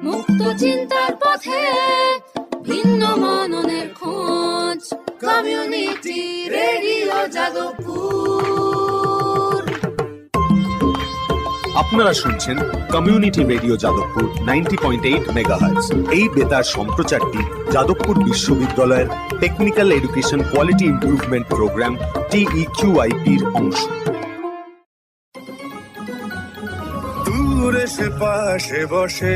মুক্ত চিন্তার পথে ভিন্ন মননের খোঁজ কমিউনিটি রেডিও যাদবপুর। আপনারা শুনছেন কমিউনিটি রেডিও যাদবপুর 90.8 মেগাহার্টজ। এই বেতার সম্প্রচারটি যাদবপুর বিশ্ববিদ্যালয়ের technical education quality improvement programme TEQIP-র অংশ। দূরে সে পাশে বসে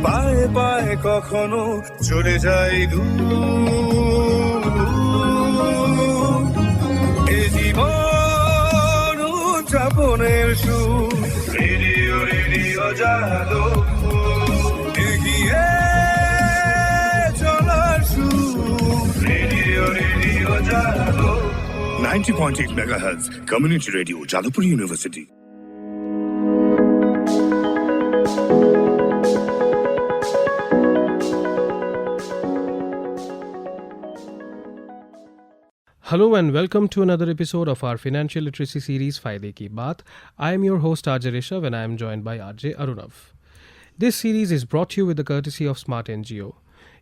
পায়ে পায়ে কখনো চলে যায় দূর। এ জীবন উদযাপনের সুর, রেডিও রেডিও যাদবপুর। এগিয়ে চলার সুর, radio radio Jadavpur. 90.8 megahertz Community Radio, Jadavpur University. Hello and welcome to another episode of our financial literacy series Fayde Ki Baat. I am your host Rishav and I am joined by Arunav. This series is brought to you with the courtesy of Smart NGO.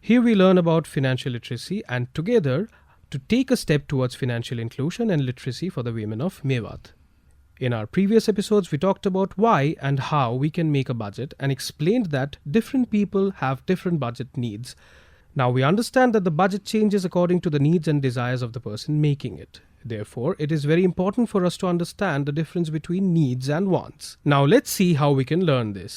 Here we learn about financial literacy and together to take a step towards financial inclusion and literacy for the women of Mewat. In our previous episodes, we talked about why and how we can make a budget and explained that different people have different budget needs. Now we understand that the budget changes according to the needs and desires of the person making it. Therefore, it is very important for us to understand the difference between needs and wants. Now let's see how we can learn this.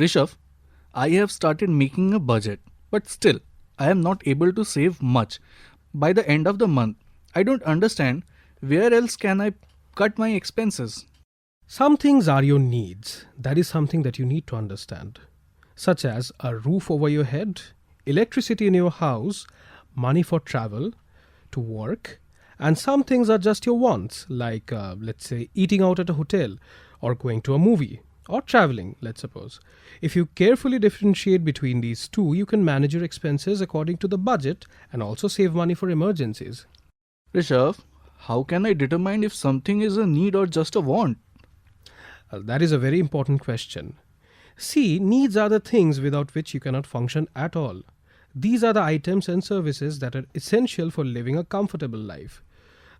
Rishav, I have started making a budget, but still, I am not able to save much. By the end of the month, I don't understand where else can I cut my expenses. Some things are your needs. That is something that you need to understand. Such as a roof over your head, electricity in your house, money for travel, to work. And some things are just your wants, like let's say eating out at a hotel or going to a movie. Or traveling, let's suppose. If you carefully differentiate between these two, you can manage your expenses according to the budget and also save money for emergencies. Rishav, how can I determine if something is a need or just a want? That is a very important question. See, needs are the things without which you cannot function at all. These are the items and services that are essential for living a comfortable life.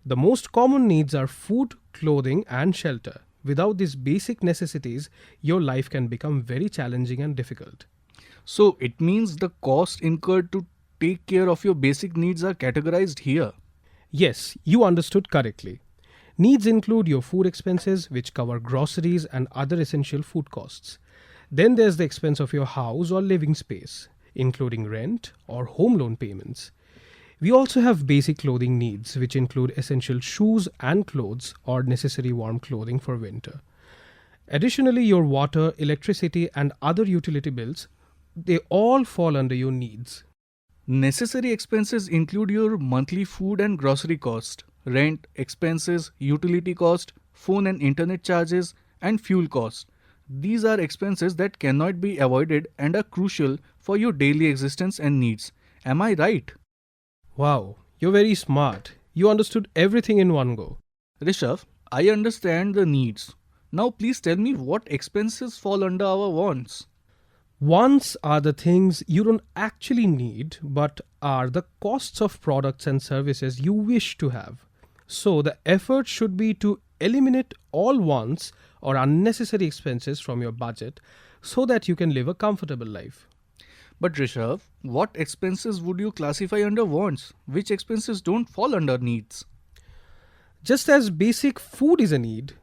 The most common needs are food, clothing, and shelter. Without these basic necessities, your life can become very challenging and difficult. So it means the cost incurred to take care of your basic needs are categorized here. Yes, you understood correctly. Needs include your food expenses, which cover groceries and other essential food costs. Then there's the expense of your house or living space, including rent or home loan payments. We also have basic clothing needs, which include essential shoes and clothes or necessary warm clothing for winter. Additionally, your water, electricity, and other utility bills, they all fall under your needs. Necessary expenses include your monthly food and grocery cost, rent, expenses, utility cost, phone and internet charges, and fuel cost. These are expenses that cannot be avoided and are crucial for your daily existence and needs. Am I right? Wow, you're very smart. You understood everything in one go. Rishav, I understand the needs. Now please tell me what expenses fall under our wants. Wants are the things you don't actually need, but are the costs of products and services you wish to have. So the effort should be to eliminate all wants or unnecessary expenses from your budget so that you can live a comfortable life. But Rishav, what expenses would you classify under wants? Which expenses don't fall under needs? Just as basic food is a need,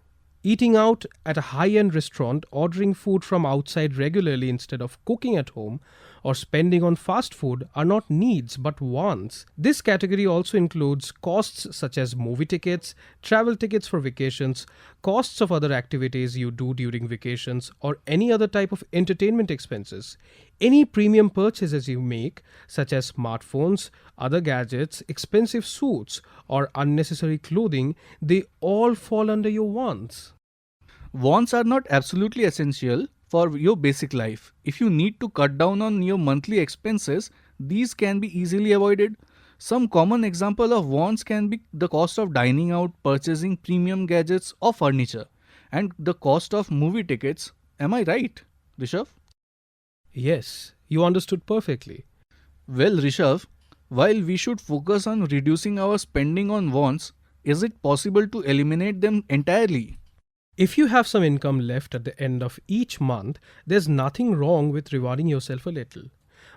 eating out at a high-end restaurant, ordering food from outside regularly instead of cooking at home, or spending on fast food are not needs but wants. This category also includes costs such as movie tickets, travel tickets for vacations, costs of other activities you do during vacations, or any other type of entertainment expenses. Any premium purchases you make, such as smartphones, other gadgets, expensive suits, or unnecessary clothing, they all fall under your wants. Wants are not absolutely essential. for your basic life. If you need to cut down on your monthly expenses, these can be easily avoided. Some common example of wants can be the cost of dining out, purchasing premium gadgets or furniture, and the cost of movie tickets. Am I right, Rishav? Yes, you understood perfectly. Well, Rishav, while we should focus on reducing our spending on wants, is it possible to eliminate them entirely? If you have some income left at the end of each month, there's nothing wrong with rewarding yourself a little.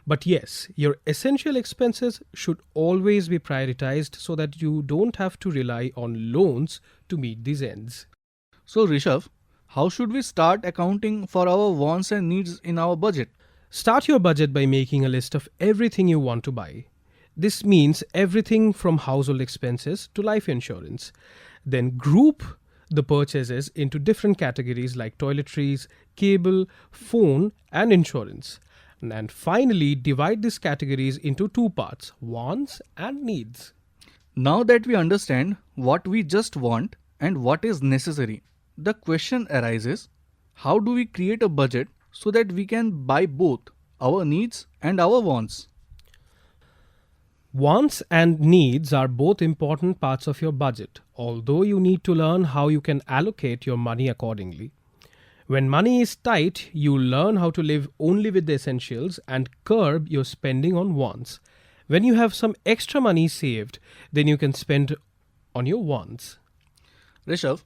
But yes, your essential expenses should always be prioritized so that you don't have to rely on loans to meet these ends. So, Rishav, how should we start accounting for our wants and needs in our budget? Start your budget by making a list of everything you want to buy. This means everything from household expenses to life insurance. Then group the purchases into different categories like toiletries, cable, phone, and insurance. And finally, divide these categories into two parts, wants and needs. Now that we understand what we just want and what is necessary, the question arises, how do we create a budget so that we can buy both our needs and our wants? Wants and needs are both important parts of your budget, although you need to learn how you can allocate your money accordingly. When money is tight, you learn how to live only with the essentials and curb your spending on wants. When you have some extra money saved, then you can spend on your wants. Rishav,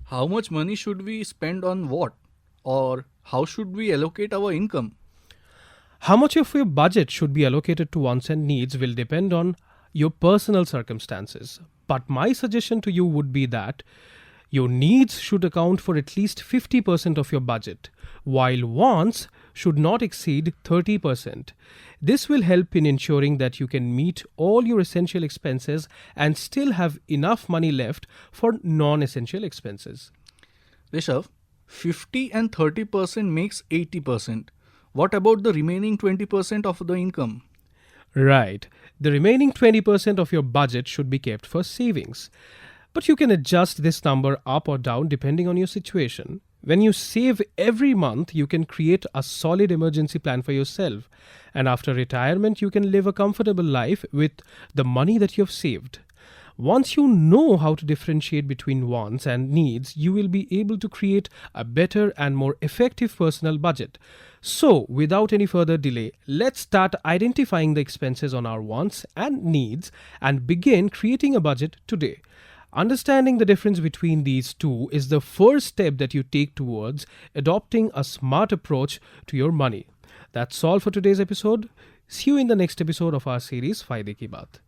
how much money should we spend on what? Or how should we allocate our income? How much of your budget should be allocated to wants and needs will depend on your personal circumstances. But my suggestion to you would be that your needs should account for at least 50% of your budget, while wants should not exceed 30%. This will help in ensuring that you can meet all your essential expenses and still have enough money left for non-essential expenses. Rishav, 50 and 30% makes 80%. What about the remaining 20% of the income? Right. The remaining 20% of your budget should be kept for savings. But you can adjust this number up or down depending on your situation. When you save every month, you can create a solid emergency plan for yourself. And after retirement, you can live a comfortable life with the money that you have saved. Once you know how to differentiate between wants and needs, you will be able to create a better and more effective personal budget. So, without any further delay, let's start identifying the expenses on our wants and needs and begin creating a budget today. Understanding the difference between these two is the first step that you take towards adopting a smart approach to your money. That's all for today's episode. See you in the next episode of our series Fayde Ki Baat.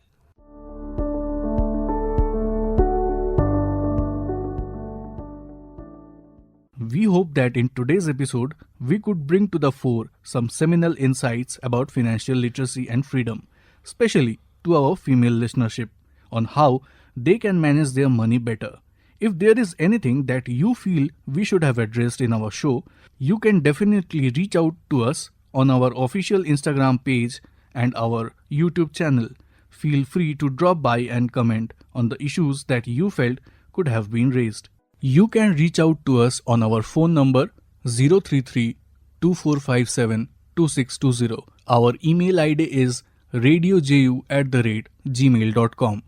We hope that in today's episode, we could bring to the fore some seminal insights about financial literacy and freedom, especially to our female listenership, on how they can manage their money better. If there is anything that you feel we should have addressed in our show, you can definitely reach out to us on our official Instagram page and our YouTube channel. Feel free to drop by and comment on the issues that you felt could have been raised. You can reach out to us on our phone number 033 2457 2620. Our email ID is radioju@gmail.com.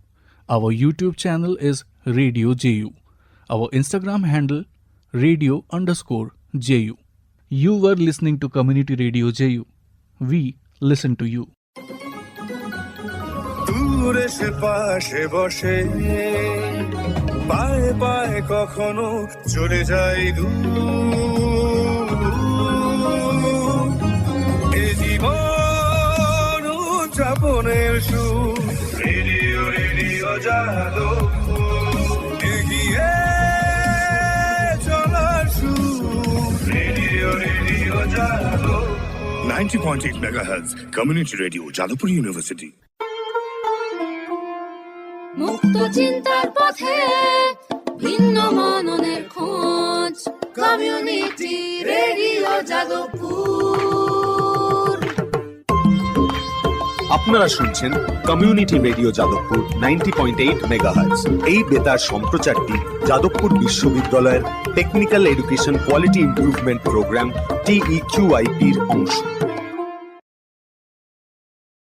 Our YouTube channel is Radio JU. Our Instagram handle radio_JU. You were listening to Community Radio JU. We listen to you. দূরে সে পাশে বসে পায়ে পায়ে কখনো চলে যায় দূর এ জীবন উদযাপনের সুর রেডিও রেডিও জাদু এগিয়ে চলার সুর রেডিও রেডিও জাদু 90.8 megahertz community radio Jadavpur University. মুক্ত চিন্তার পথে ভিন্ন মননের খোঁজ কমিউনিটি রেডিও যাদবপুর। আপনারা শুনছেন কমিউনিটি রেডিও যাদবপুর 90.8 মেগাহার্টজ। এই বেতার সম্প্রচারটি যাদবপুর বিশ্ববিদ্যালয়ের technical education quality improvement programme TEQIP-র অংশ।